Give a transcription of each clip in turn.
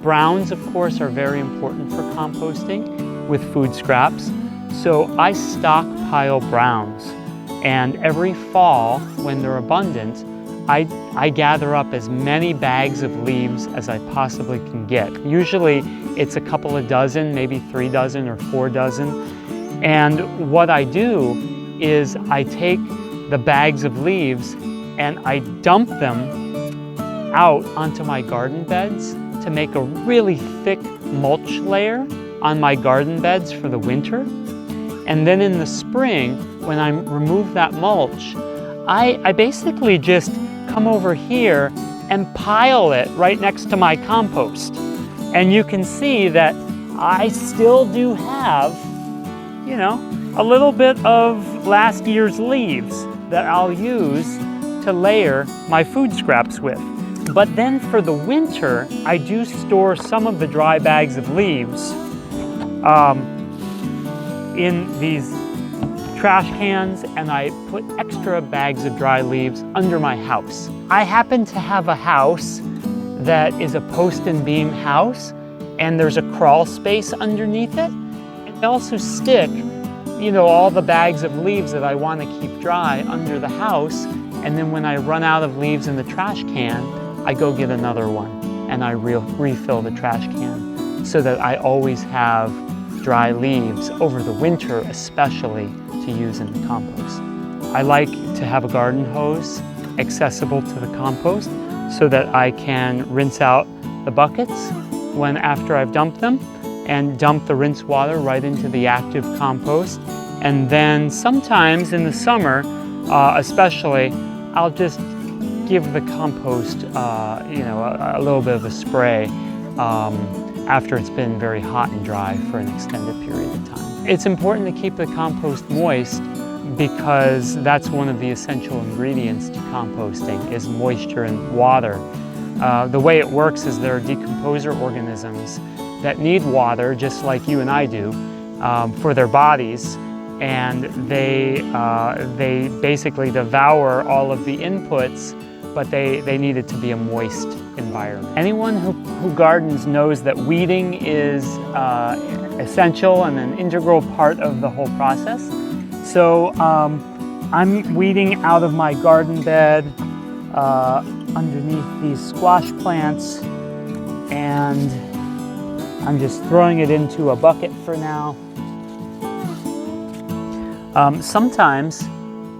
Browns, of course, are very important for composting with food scraps. So I stockpile browns, and every fall, when they're abundant, I gather up as many bags of leaves as I possibly can get. Usually it's a couple of dozen, maybe 3 dozen or 4 dozen. And what I do is I take the bags of leaves and I dump them out onto my garden beds to make a really thick mulch layer on my garden beds for the winter. And then in the spring, when I remove that mulch, I basically just come over here and pile it right next to my compost. And you can see that I still do have, you know, a little bit of last year's leaves that I'll use to layer my food scraps with. But then for the winter, I do store some of the dry bags of leaves in these trash cans, and I put extra bags of dry leaves under my house. I happen to have a house that is a post and beam house, and there's a crawl space underneath it. And I also stick, you know, all the bags of leaves that I want to keep dry under the house, and then when I run out of leaves in the trash can, I go get another one and I refill the trash can so that I always have dry leaves over the winter, especially to use in the compost. I like to have a garden hose accessible to the compost so that I can rinse out the buckets after I've dumped them and dump the rinse water right into the active compost. And then sometimes in the summer, especially, I'll just give the compost, you know, a little bit of a spray after it's been very hot and dry for an extended period of time. It's important to keep the compost moist because that's one of the essential ingredients to composting is moisture and water. The way it works is there are decomposer organisms that need water just like you and I do for their bodies, and they basically devour all of the inputs, but they need it to be a moist environment. Anyone who gardens knows that weeding is essential and an integral part of the whole process. So I'm weeding out of my garden bed underneath these squash plants, and I'm just throwing it into a bucket for now. Sometimes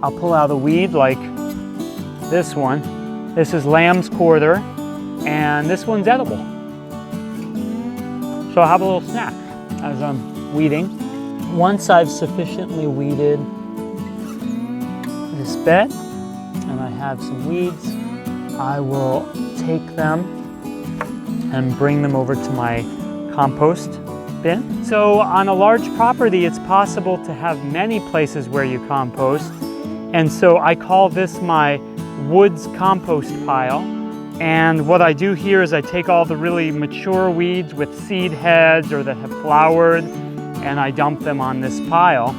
I'll pull out a weed like this one. This is lamb's quarter, and this one's edible. So I'll have a little snack as I'm weeding. Once I've sufficiently weeded this bed, and I have some weeds, I will take them and bring them over to my compost bin. So on a large property, it's possible to have many places where you compost. And so I call this my woods compost pile. And what I do here is I take all the really mature weeds with seed heads or that have flowered, and I dump them on this pile.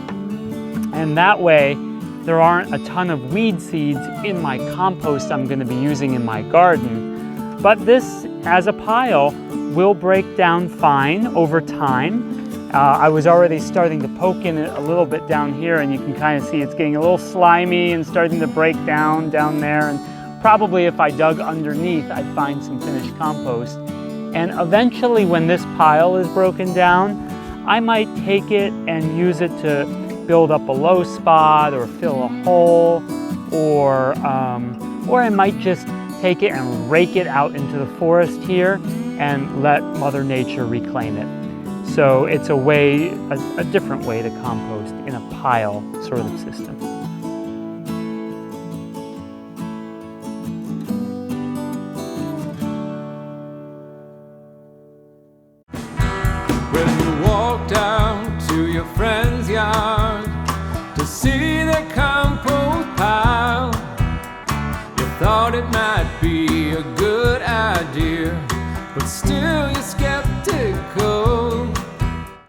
And that way, there aren't a ton of weed seeds in my compost I'm going to be using in my garden. But this, as a pile, will break down fine over time. I was already starting to poke in it a little bit down here, and you can kind of see it's getting a little slimy and starting to break down there. And probably if I dug underneath, I'd find some finished compost. And eventually, when this pile is broken down, I might take it and use it to build up a low spot or fill a hole, or I might just take it and rake it out into the forest here and let Mother Nature reclaim it. So it's a way, a different way to compost in a pile sort of system. When you walk down to your friend's yard to see the compost pile, you thought it might be a good idea, but still you